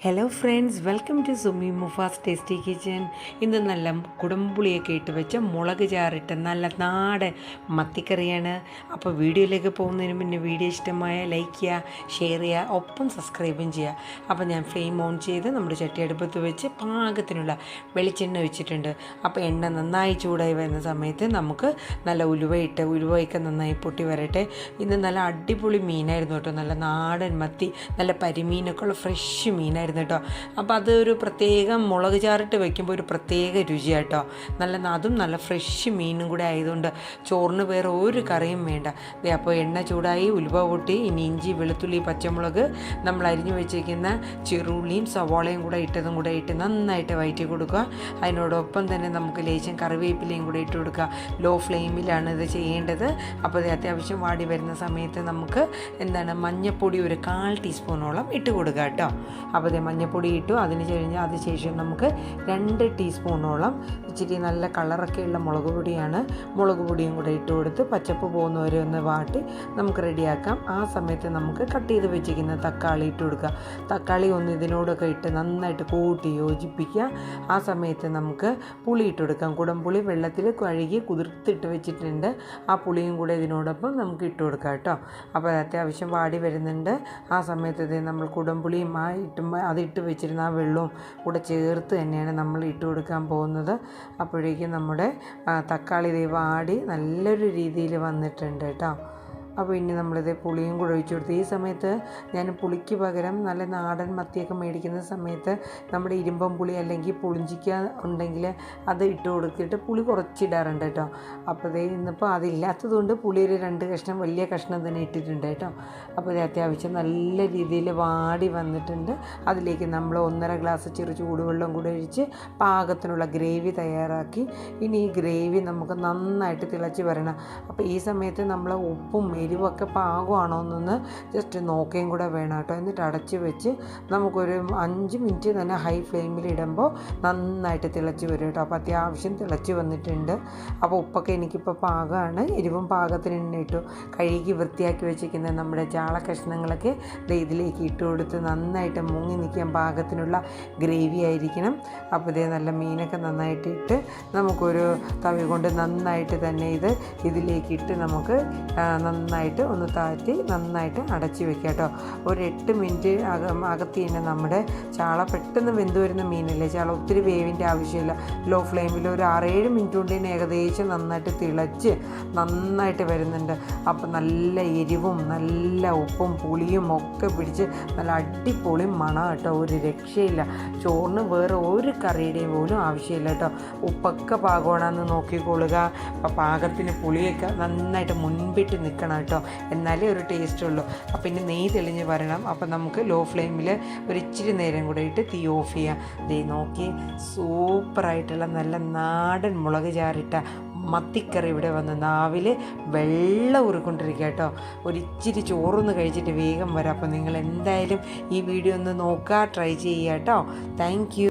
Hello friends, welcome to Sumi Mufas tasty kitchen. ഇന്ന് നല്ല കുടംപുളിയൊക്കെ ഇട്ട് വെച്ച മുളക് ചാറിട്ട് നല്ല നാടൻ മത്തിക്കറിയാണ്. അപ്പോൾ വീഡിയോയിലേക്ക് പോകുന്നതിന് മുന്നേ വീഡിയോ ഇഷ്ടമായ ലൈക്ക് ചെയ്യുക, ഷെയർ ചെയ്യുക, ഒപ്പം സബ്സ്ക്രൈബും ചെയ്യുക. അപ്പോൾ ഞാൻ ഫ്ലെയിം ഓൺ ചെയ്ത് നമ്മുടെ ചട്ടി അടുപ്പത്ത് വെച്ച് പാകത്തിനുള്ള വെളിച്ചെണ്ണ ഒഴിച്ചിട്ടുണ്ട്. അപ്പോൾ എണ്ണ നന്നായി ചൂടായി വരുന്ന സമയത്ത് നമുക്ക് നല്ല ഉലുവയൊക്കെ നന്നായി പൊട്ടി വരട്ടെ. ഇന്ന് നല്ല അടിപൊളി മീനായിരുന്നു കേട്ടോ, നല്ല നാടൻ മത്തി, നല്ല പരിമീനൊക്കെ ഉള്ള ഫ്രഷ് മീനായിരുന്നു കേട്ടോ. അപ്പോൾ അതൊരു പ്രത്യേകം മുളക് ചാറിട്ട് വെക്കുമ്പോൾ ഒരു പ്രത്യേക രുചിയാട്ടോ. അതും നല്ല ഫ്രഷ് മീനും കൂടെ ആയതുകൊണ്ട് ചോറിന് വേറെ ഒരു കറിയും വേണ്ട. അപ്പോൾ എണ്ണ ചൂടായി, ഉലുവ പൊട്ടി, ഇനി ഇഞ്ചി, വെളുത്തുള്ളി, പച്ചമുളക്, നമ്മൾ അരിഞ്ഞു വെച്ചിരിക്കുന്ന ചെറുള്ളിയും സവാളയും കൂടെ ഇട്ട് നന്നായിട്ട് വഴറ്റി കൊടുക്കുക. അതിനോടൊപ്പം തന്നെ നമുക്ക് ലേശം കറിവേപ്പിലയും കൂടെ ഇട്ട് കൊടുക്കുക. ലോ ഫ്ലെയിമിലാണ് ഇത് ചെയ്യേണ്ടത്. അപ്പോൾ ഇത് അത്യാവശ്യം വാടി വരുന്ന സമയത്ത് നമുക്ക് മഞ്ഞൾപ്പൊടി ഒരു 1/4 ടീസ്പൂണോളം ഇട്ട് കൊടുക്കുക കേട്ടോ. അപ്പോൾ മഞ്ഞൾപ്പൊടി ഇട്ടു. അതിനുശേഷം നമുക്ക് 2 ടീസ്പൂണോളം ഇച്ചിരി നല്ല കളറൊക്കെയുള്ള മുളക് പൊടിയും കൂടെ ഇട്ട് കൊടുത്ത് പച്ചപ്പ് പോകുന്നവരെ ഒന്ന് വാട്ടി നമുക്ക് റെഡിയാക്കാം. ആ സമയത്ത് നമുക്ക് കട്ട് ചെയ്ത് വെച്ചിരിക്കുന്ന തക്കാളി ഇട്ട് കൊടുക്കുക. തക്കാളി ഒന്ന് ഇതിനോടൊക്കെ ഇട്ട് നന്നായിട്ട് കൂട്ടി യോജിപ്പിക്കുക. ആ സമയത്ത് നമുക്ക് പുളി ഇട്ട് കൊടുക്കാം. കുടംപുളി വെള്ളത്തിൽ കഴുകി കുതിർത്തിട്ട് വെച്ചിട്ടുണ്ട്. ആ പുളിയും കൂടെ ഇതിനോടൊപ്പം നമുക്ക് ഇട്ട് കൊടുക്കാം കേട്ടോ. അപ്പോൾ അത്യാവശ്യം വാടി വരുന്നുണ്ട്. ആ സമയത്ത് നമ്മൾ കുടംപുളിയും അതിട്ട് വെച്ചിരുന്ന ആ വെള്ളവും കൂടെ ചേർത്ത് തന്നെയാണ് നമ്മൾ ഇട്ട് കൊടുക്കാൻ പോകുന്നത്. അപ്പോഴേക്കും നമ്മുടെ തക്കാളി വാടി നല്ലൊരു രീതിയിൽ വന്നിട്ടുണ്ട് കേട്ടോ. അപ്പോൾ ഇനി നമ്മളിത് പുളിയും കൂടെ ഒഴിച്ചു കൊടുത്തു. ഈ സമയത്ത് ഞാൻ പുളിക്ക് പകരം നല്ല നാടൻ മത്തിയൊക്കെ മേടിക്കുന്ന സമയത്ത് നമ്മുടെ ഇരുമ്പം പുളി അല്ലെങ്കിൽ പുളിഞ്ചിക്ക ഉണ്ടെങ്കിൽ അത് ഇട്ട് കൊടുത്തിട്ട് പുളി കുറച്ചിടാറുണ്ട് കേട്ടോ. അപ്പോൾ ഇന്നിപ്പോൾ അതില്ലാത്തതുകൊണ്ട് പുളി ഒരു 2 കഷ്ണം, വലിയ കഷ്ണം തന്നെ ഇട്ടിട്ടുണ്ട് കേട്ടോ. അപ്പോൾ ഇത് അത്യാവശ്യം നല്ല രീതിയിൽ വാടി വന്നിട്ടുണ്ട്. അതിലേക്ക് നമ്മൾ 1.5 ഗ്ലാസ് ചൂടുവെള്ളം കൂടെ ഒഴിച്ച് പാകത്തിനുള്ള ഗ്രേവി തയ്യാറാക്കി. ഇനി ഈ ഗ്രേവി നമുക്ക് നന്നായിട്ട് തിളച്ച് വരണം. അപ്പോൾ ഈ സമയത്ത് നമ്മൾ ഉപ്പും എരിവൊക്കെ പാകമാണോ എന്നൊന്ന് ജസ്റ്റ് നോക്കുകയും കൂടെ വേണം കേട്ടോ. എന്നിട്ട് അടച്ച് വെച്ച് നമുക്കൊരു 5 മിനിറ്റ് തന്നെ ഹൈ ഫ്ലെയിമിൽ ഇടുമ്പോൾ നന്നായിട്ട് തിളച്ച് വരും കേട്ടോ. അപ്പോൾ അത്യാവശ്യം തിളച്ച് വന്നിട്ടുണ്ട്. അപ്പോൾ ഉപ്പൊക്കെ എനിക്കിപ്പോൾ പാകമാണ്. എരിവും പാകത്തിന് തന്നെ ഇട്ടു. കഴുകി വൃത്തിയാക്കി വെച്ചിരിക്കുന്ന നമ്മുടെ ചാള കഷ്ണങ്ങളൊക്കെ ഇതിലേക്ക് ഇട്ട് കൊടുത്ത് നന്നായിട്ട് മുങ്ങി നിൽക്കാൻ പാകത്തിനുള്ള ഗ്രേവി ആയിരിക്കണം. അപ്പോൾ നല്ല മീനൊക്കെ നന്നായിട്ട് ഇട്ട് നമുക്കൊരു തവി കൊണ്ട് നന്നായിട്ട് തന്നെ ഇതിലേക്ക് ഇട്ട് നമുക്ക് നന്നായിട്ട് ഒന്ന് താഴ്ത്തി നന്നായിട്ട് അടച്ച് വെക്കുക കേട്ടോ. ഒരു 8 മിനിറ്റ് അകത്തി തന്നെ നമ്മുടെ ചാള പെട്ടെന്ന് വെന്ത് വരുന്ന മീനല്ലേ. ചാള ഒത്തിരി വേവിൻ്റെ ആവശ്യമില്ല. ലോ ഫ്ലെയിമിൽ ഒരു 6-7 മിനിറ്റ് കൊണ്ട് തന്നെ ഏകദേശം നന്നായിട്ട് തിളച്ച് നന്നായിട്ട് വരുന്നുണ്ട്. അപ്പം നല്ല എരിവും നല്ല ഉപ്പും പുളിയും ഒക്കെ പിടിച്ച് നല്ല അടിപൊളി മണം കേട്ടോ. ഒരു രക്ഷയില്ല. ചോറിന് വേറെ ഒരു കറിയുടെയും പോലും ആവശ്യമില്ല കേട്ടോ. ഉപ്പൊക്കെ പാകമാണെന്ന് നോക്കിക്കൊള്ളുക. അപ്പം പാകത്തിന് പുളിയൊക്കെ നന്നായിട്ട് മുൻപിട്ട് നിൽക്കണം കേട്ടോ, എന്നാലേ ഒരു ടേസ്റ്റ് ഉള്ളൂ. അപ്പം പിന്നെ നെയ്യ് തെളിഞ്ഞ് വരണം. അപ്പം നമുക്ക് ലോ ഫ്ലെയിമിൽ ഒരു ഇച്ചിരി നേരം കൂടെ ഇട്ട് തീ ഓഫ് ചെയ്യാം. നോക്കി സൂപ്പറായിട്ടുള്ള നല്ല നാടൻ മുളക് ചാറിട്ട മത്തിക്കറി ഇവിടെ വന്ന് നാവിൽ വെള്ളം ഊറിക്കൊണ്ടിരിക്കുക കേട്ടോ. ഒരിച്ചിരി ചോറൊന്ന് കഴിച്ചിട്ട് വേഗം വരാം. അപ്പോൾ നിങ്ങൾ എന്തായാലും ഈ വീഡിയോ ഒന്ന് നോക്കുക, ട്രൈ ചെയ്യുക കേട്ടോ. Thank you.